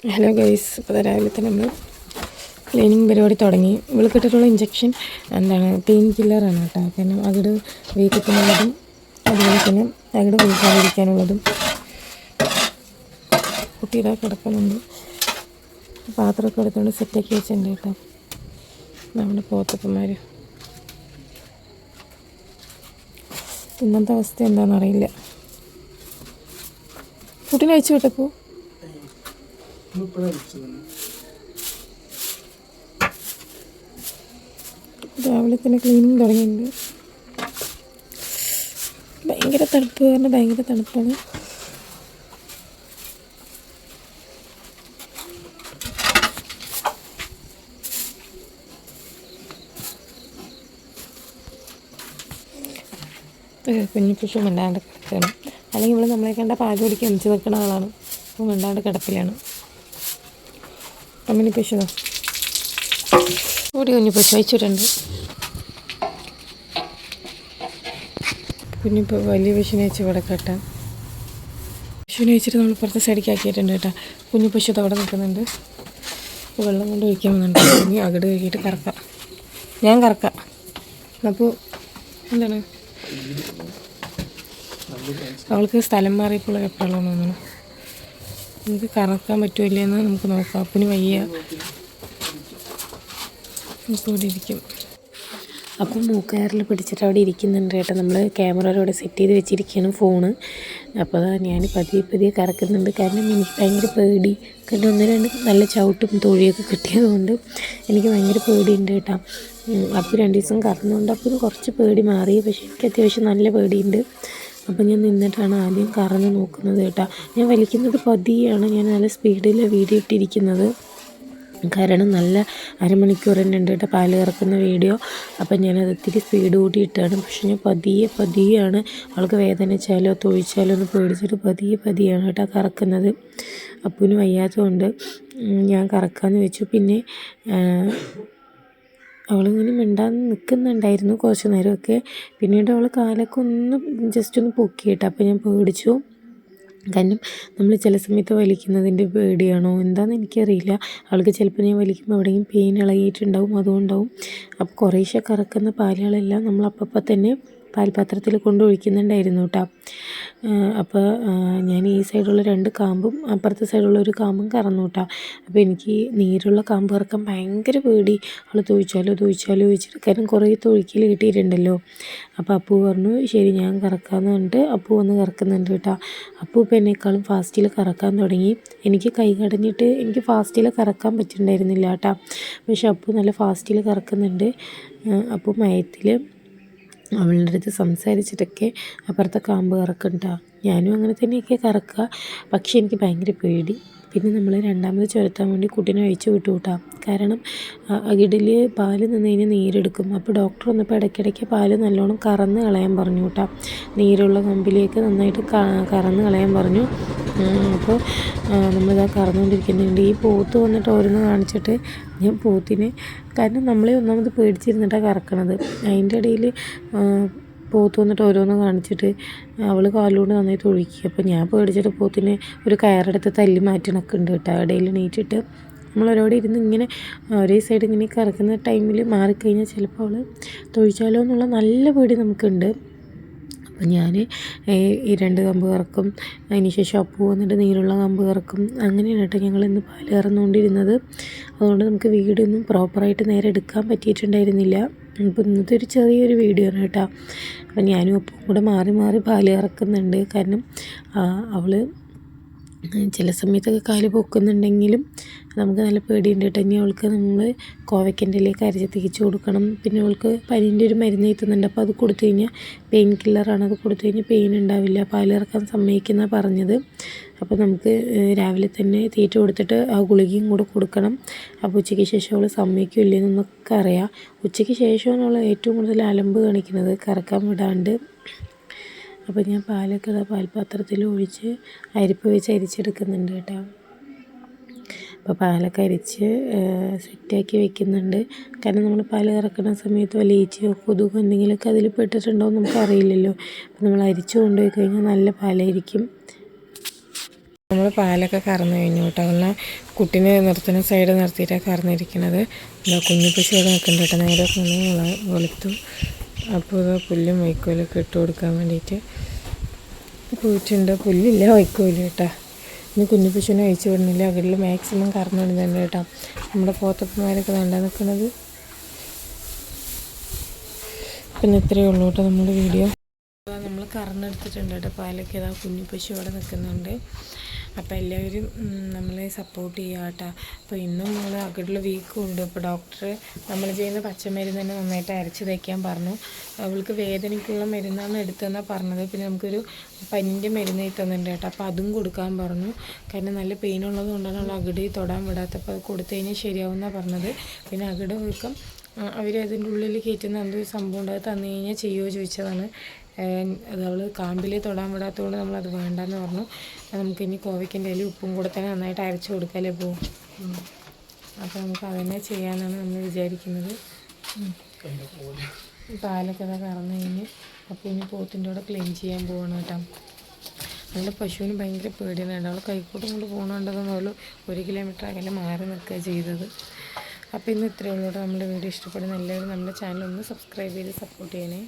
Hello guys, ഇപ്പോൾ രാവിലെ തന്നെ നമ്മൾ ക്ലീനിങ് പരിപാടി തുടങ്ങി. ഇവൾക്കിട്ടിട്ടുള്ള ഇഞ്ചക്ഷൻ പെയിൻ കില്ലറാണ് കേട്ടോ. കാരണം അകിട് വീക്കത്തിനുള്ളതും അതുപോലെ തന്നെ അകിട് വീക്കാതിരിക്കാനുള്ളതും. കുട്ടിയുടെ കിടക്കുന്നുണ്ട്, പാത്രമൊക്കെ എടുത്തുകൊണ്ട് സെറ്റാക്കി വെച്ചിട്ടുണ്ട് കേട്ടോ നമ്മുടെ പോത്തപ്പന്മാർ. ഇന്നത്തെ അവസ്ഥ എന്താണെന്നറിയില്ല. കുട്ടീനെ അയച്ചു വിട്ടപ്പോൾ രാവിലെ തന്നെ ക്ലീനിങ് തുടങ്ങിയിട്ടുണ്ട്. ഭയങ്കര തണുപ്പ് കാരണം ഭയങ്കര തണുപ്പാണ്. കുഞ്ഞു പശു മിണ്ടാണ്ട് കിടക്കുകയാണ്. അല്ലെങ്കിൽ ഇവിടെ നമ്മളെ കണ്ട പാൽ കുടിക്കാൻ ഒന്നിച്ച് നിൽക്കുന്ന ആളാണ്. അപ്പോൾ മിണ്ടാണ്ട് കിടപ്പിലാണ്. അമ്മനി പശുവാ കൂടി കുഞ്ഞു പശു അയച്ചിട്ടുണ്ട്. കുഞ്ഞിപ്പോൾ വലിയ പശുവിനെ വെച്ച് ഇവിടെ കെട്ടാൻ. പശുവിനെ വെച്ചിട്ട് നമ്മൾ പുറത്തെ സൈഡിലേക്ക് ആക്കിയിട്ടുണ്ട് കേട്ടോ. കുഞ്ഞു പശു അവിടെ നിൽക്കുന്നുണ്ട്. വെള്ളം കൊണ്ട് ഒഴിക്കാൻ വന്നിട്ടുണ്ട്. ഇനി അകിട് കഴുകിയിട്ട് കറക്കാം. ഞാൻ കറക്കാം. അപ്പോൾ എന്താണ് അവൾക്ക് സ്ഥലം മാറിയപ്പോൾ എപ്പോഴാണെന്ന് തോന്നുന്നു. നമുക്ക് കറക്കാൻ പറ്റുമില്ലെന്ന് നമുക്ക് നോക്കാം. അപ്പന് വയ്യ, ഇപ്പോൾ ഇവിടെ ഇരിക്കും. അപ്പം മൂക്കയറിൽ പിടിച്ചിട്ട് അവിടെ ഇരിക്കുന്നുണ്ട് കേട്ടോ. നമ്മൾ ക്യാമറയോടെ സെറ്റ് ചെയ്ത് വെച്ചിരിക്കുകയാണ് ഫോണ്. അപ്പോൾ ഞാൻ പതിയെ കറക്കുന്നുണ്ട്. കാരണം എനിക്ക് ഭയങ്കര പേടി. കാരണം 1-2 നല്ല ചവിട്ടും തൊഴിയൊക്കെ കിട്ടിയതുകൊണ്ട് എനിക്ക് ഭയങ്കര പേടിയുണ്ട് കേട്ടോ. അപ്പോൾ 2 ദിവസം കറന്നുകൊണ്ട് അപ്പോൾ കുറച്ച് പേടി മാറി. പക്ഷേ എനിക്ക് അത്യാവശ്യം നല്ല പേടിയുണ്ട്. അപ്പോൾ ഞാൻ നിന്നിട്ടാണ് ആദ്യം കറന്ന് നോക്കുന്നത് കേട്ടോ. ഞാൻ വലിക്കുന്നത് പതിയാണ്. ഞാൻ നല്ല സ്പീഡിൽ വീഡിയോ ഇട്ടിരിക്കുന്നത്. കാരണം നല്ല അരമണിക്കൂർ തന്നെ ഉണ്ട് കേട്ടോ പാല് കറക്കുന്ന വീഡിയോ. അപ്പം ഞാനത് ഒത്തിരി സ്പീഡ് കൂട്ടിയിട്ടാണ്. പക്ഷെ ഞാൻ പതിയാണ് അവൾക്ക് വേദന വെച്ചാലോ തൊഴിച്ചാലോ ഒന്ന് പേടിച്ചിട്ട് പതിയാണ് കേട്ടോ കറക്കുന്നത്. അപ്പൂന് വയ്യാത്തതുകൊണ്ട് ഞാൻ കറക്കാമെന്ന് വെച്ചു. പിന്നെ അവളിങ്ങനെ മിണ്ടാൻ നിൽക്കുന്നുണ്ടായിരുന്നു കുറച്ച് നേരമൊക്കെ. പിന്നീട് അവൾ കാലൊക്കെ ഒന്ന് ജസ്റ്റ് ഒന്ന് പൊക്കിയിട്ട് അപ്പോൾ ഞാൻ പേടിച്ചു. കാരണം നമ്മൾ ചില സമയത്ത് വലിക്കുന്നതിൻ്റെ പേടിയാണോ എന്താണെന്ന് എനിക്കറിയില്ല. അവൾക്ക് ചിലപ്പോൾ ഞാൻ വലിക്കുമ്പോൾ എവിടെയെങ്കിലും പെയിൻ ഇളകിയിട്ടുണ്ടാവും, അതുകൊണ്ടാവും. അപ്പോൾ കുറേശ്ശെ കറക്കുന്ന പാലുകളെല്ലാം നമ്മൾ അപ്പം തന്നെ പാൽപാത്രത്തിൽ കൊണ്ടൊഴിക്കുന്നുണ്ടായിരുന്നു കേട്ടോ. അപ്പോൾ ഞാൻ ഈ സൈഡുള്ള 2 കാമ്പും അപ്പുറത്തെ സൈഡുള്ള ഒരു കാമ്പും കറന്നു കേട്ടോ. അപ്പോൾ എനിക്ക് നീരുള്ള കാമ്പ് കറക്കാൻ ഭയങ്കര പേടി. അവൾ തൊഴിച്ചാലോ ചോദിച്ചിട്ട്. കാരണം കുറേ തൊഴിക്കൽ കിട്ടിയിട്ടുണ്ടല്ലോ. അപ്പോൾ അപ്പു പറഞ്ഞു ശരി ഞാൻ കറക്കാമെന്ന് പറഞ്ഞിട്ട് അപ്പു വന്ന് കറക്കുന്നുണ്ട് കേട്ടോ. അപ്പു ഇപ്പോൾ എന്നെക്കാളും ഫാസ്റ്റിൽ കറക്കാൻ തുടങ്ങി. എനിക്ക് കൈ കടഞ്ഞിട്ട് എനിക്ക് ഫാസ്റ്റിൽ കറക്കാൻ പറ്റുന്നുണ്ടായിരുന്നില്ല കേട്ടോ. പക്ഷെ അപ്പു നല്ല ഫാസ്റ്റിൽ കറക്കുന്നുണ്ട്. അപ്പോൾ മയത്തിൽ അവളുടെ അടുത്ത് സംസാരിച്ചിട്ടൊക്കെ അപ്പുറത്തെ കാമ്പ് കറക്കണ്ട. ഞാനും അങ്ങനെ തന്നെയൊക്കെ കറക്കുക. പക്ഷേ എനിക്ക് ഭയങ്കര പേടി. പിന്നെ നമ്മൾ രണ്ടാമത് ചുരത്താൻ വേണ്ടി കുട്ടീനെ അഴിച്ചു വിട്ടു കൂട്ടാം. കാരണം അകിടിൽ പാല് നിന്ന് കഴിഞ്ഞാൽ നീരെടുക്കും. അപ്പോൾ ഡോക്ടർ വന്നപ്പോൾ ഇടയ്ക്കിടയ്ക്ക് പാല് നല്ലോണം കറന്ന് കളയാൻ പറഞ്ഞു കൂട്ടാം. നീരുള്ള കമ്പിലേക്ക് നന്നായിട്ട് കറന്ന് കളയാൻ പറഞ്ഞു. അപ്പോൾ നമ്മളിതാ കറന്നുകൊണ്ടിരിക്കുന്നുണ്ട്. ഈ പോത്ത് വന്നിട്ട് ഓരോന്ന് കാണിച്ചിട്ട് ഞാൻ പോത്തിനെ, കാരണം നമ്മളെ ഒന്നാമത് പേടിച്ചിരുന്നിട്ടാണ് കറക്കണത്. അതിൻ്റെ ഇടയിൽ പോത്ത് വന്നിട്ട് ഓരോന്ന് കാണിച്ചിട്ട് അവൾ കാലുകൊണ്ട് നന്നായിട്ട് ഒഴുക്കി. അപ്പോൾ ഞാൻ പേടിച്ചിട്ട് പോത്തിനെ ഒരു കയറെടുത്ത് തല്ലി മാറ്റണൊക്കെ ഉണ്ട് കേട്ടോ. ഇടയിൽ നീറ്റിട്ട് നമ്മളൊരോടെ ഇരുന്ന് ഇങ്ങനെ ഒരേ സൈഡ് ഇങ്ങനെ കറക്കുന്ന ടൈമിൽ മാറിക്കഴിഞ്ഞാൽ ചിലപ്പോൾ അവൾ തൊഴിച്ചാലോ എന്നുള്ള നല്ല പേടി നമുക്കുണ്ട്. അപ്പം ഞാൻ ഈ 2 കമ്പ് കറക്കും. അതിന് ശേഷം അപ്പു വന്നിട്ട് നീരുള്ള കമ്പ് കറക്കും. അങ്ങനെയാണ് കേട്ടോ ഞങ്ങൾ ഇന്ന് പാല് കറന്നുകൊണ്ടിരുന്നത്. അതുകൊണ്ട് നമുക്ക് വീഡിയോ ഒന്നും പ്രോപ്പറായിട്ട് നേരെ എടുക്കാൻ പറ്റിയിട്ടുണ്ടായിരുന്നില്ല. അപ്പോൾ ഇന്നത്തെ ഒരു ചെറിയൊരു വീഡിയോ ആണ് കേട്ടോ. അപ്പം ഞാനും അപ്പും കൂടെ മാറി പാല് കറക്കുന്നുണ്ട്. കാരണം അവൾ ചില സമയത്തൊക്കെ കാല് പൊക്കുന്നുണ്ടെങ്കിലും നമുക്ക് നല്ല പേടിയുണ്ട് കേട്ടോ. ഇനി അവൾക്ക് നമ്മൾ കോവയ്ക്കൻ്റെ ഇലയൊക്കെ അരച്ച് തേച്ച് കൊടുക്കണം. പിന്നെ അവൾക്ക് പനീൻ്റെ ഒരു മരുന്ന് എത്തുന്നുണ്ട്. അപ്പോൾ അത് കൊടുത്തു കഴിഞ്ഞാൽ പെയിൻ കില്ലറാണ്. അത് കൊടുത്തു കഴിഞ്ഞാൽ പെയിൻ ഉണ്ടാവില്ല. പാല് ഇറക്കാൻ സമ്മതിക്കുന്നതാണ് പറഞ്ഞത്. അപ്പോൾ നമുക്ക് രാവിലെ തന്നെ തീറ്റ കൊടുത്തിട്ട് ആ ഗുളികയും കൂടെ കൊടുക്കണം. അപ്പോൾ ഉച്ചയ്ക്ക് ശേഷം അവൾ സമ്മതിക്കില്ലെന്നൊക്കെ അറിയാം. ഉച്ചയ്ക്ക് ശേഷമാണ് അവൾ ഏറ്റവും കൂടുതൽ അലമ്പ് കാണിക്കുന്നത്, കറക്കാൻ വിടാണ്ട്. അപ്പോൾ ഞാൻ പാലൊക്കെ പാൽപാത്രത്തിൽ ഒഴിച്ച് അരിപ്പ് വെച്ച് അരിച്ചെടുക്കുന്നുണ്ട് കേട്ടോ. അപ്പോൾ പാലൊക്കെ അരിച്ച് സെറ്റാക്കി വെക്കുന്നുണ്ട്. കാരണം നമ്മൾ പാല് കറക്കുന്ന സമയത്ത് വല്ല ഈച്ചയോ കൊതുകോ എന്തെങ്കിലുമൊക്കെ അതിൽ പെട്ടിട്ടുണ്ടോ എന്ന് നമുക്കറിയില്ലല്ലോ. അപ്പോൾ നമ്മൾ അരിച്ച് കൊണ്ടുപോയി കഴിഞ്ഞാൽ നല്ല പാലായിരിക്കും. നമ്മൾ പാലൊക്കെ കറന്നു കഴിഞ്ഞു കേട്ടോ. എന്നാൽ കുട്ടീനെ നിർത്തുന്ന സൈഡ് നിർത്തിയിട്ടാണ് കറന്നിരിക്കുന്നത്. എന്താ കുഞ്ഞു പശു അവിടെ നിൽക്കുന്നുണ്ട് കേട്ടോ. നേരെ കുഞ്ഞു വെളുത്തു. അപ്പോൾ പുല്ലും വൈക്കോലൊക്കെ ഇട്ട് കൊടുക്കാൻ വേണ്ടിയിട്ട് പോയിട്ടുണ്ട്. പുല്ലില്ല, വൈക്കോലും കേട്ടോ. ഇനി കുഞ്ഞു പശുവിനെ അയച്ചു വിടുന്നില്ല. അകലിൽ മാക്സിമം കറന്നു വിടുന്നുണ്ട് കേട്ടോ. നമ്മുടെ പോത്തപ്പന്മാരൊക്കെ വേണ്ട നിൽക്കുന്നത്. പിന്നെ ഇത്രയേ ഉള്ളൂ കേട്ടോ നമ്മുടെ വീഡിയോ. നമ്മൾ കറന്നെടുത്തിട്ടുണ്ട് കേട്ടോ. പാലൊക്കെ ഇതാ കുഞ്ഞു പശു അവിടെ നിൽക്കുന്നുണ്ട്. അപ്പോൾ എല്ലാവരും നമ്മളെ സപ്പോർട്ട് ചെയ്യുക കേട്ടോ. അപ്പോൾ ഇന്നും നമ്മൾ അകടിൽ വീക്കുണ്ട്. അപ്പോൾ ഡോക്ടർ നമ്മൾ ചെയ്യുന്ന പച്ചമരുന്ന് തന്നെ നന്നായിട്ട് അരച്ച് തയ്ക്കാൻ പറഞ്ഞു. അവൾക്ക് വേദനയ്ക്കുള്ള മരുന്നാണ് എടുത്തതെന്നാണ് പറഞ്ഞത്. പിന്നെ നമുക്കൊരു പനിൻ്റെ മരുന്ന് തന്നിട്ടുണ്ട് കേട്ടോ. അപ്പോൾ അതും കൊടുക്കാൻ പറഞ്ഞു. കാരണം നല്ല പെയിൻ ഉള്ളത് കൊണ്ടാണ് നമ്മൾ അകടി തൊടാൻ വിടാത്തപ്പോൾ അത് കൊടുത്തു കഴിഞ്ഞാൽ ശരിയാവുമെന്നാണ് പറഞ്ഞത്. പിന്നെ അകട് വീക്കം അവർ അതിൻ്റെ ഉള്ളിൽ കയറ്റുന്ന എന്തൊരു സംഭവം ഉണ്ട്, അത് തന്നു കഴിഞ്ഞാൽ ചെയ്യുമോ ചോദിച്ചതാണ്. അത് അവൾ കാമ്പിൽ തൊടാൻ വിടാത്തതുകൊണ്ട് നമ്മളത് വേണ്ടെന്ന് പറഞ്ഞു. നമുക്കിനി കോവയ്ക്കൻ്റെ ഇല ഉപ്പും കൂടെ തന്നെ നന്നായിട്ട് അരച്ച് കൊടുക്കാമല്ലേ പോകും. അപ്പോൾ നമുക്ക് അതന്നെ ചെയ്യാമെന്നാണ് നമ്മൾ വിചാരിക്കുന്നത്. പാലൊക്കെ അതാ കറന്നു കഴിഞ്ഞ് അപ്പോൾ ഇനി പോത്തിൻ്റെ കൂടെ ക്ലീൻ ചെയ്യാൻ പോകണം കേട്ടോ. നല്ല പശുവിന് ഭയങ്കര പേടിയാണ്. അവൾ കൈക്കോട്ടും കൊണ്ട് പോകണുണ്ടെന്ന് അവൾ 1 കിലോമീറ്റർ അകലെ മാറി നിൽക്കുക ചെയ്തത്. അപ്പോൾ ഇന്ന് ഇത്രയേ ഉള്ളൂ കേട്ടോ. നമ്മുടെ വീഡിയോ ഇഷ്ടപ്പെടുന്ന എല്ലാവരും നമ്മുടെ ചാനൽ ഒന്ന് സബ്സ്ക്രൈബ് ചെയ്ത് സപ്പോർട്ട് ചെയ്യണേ.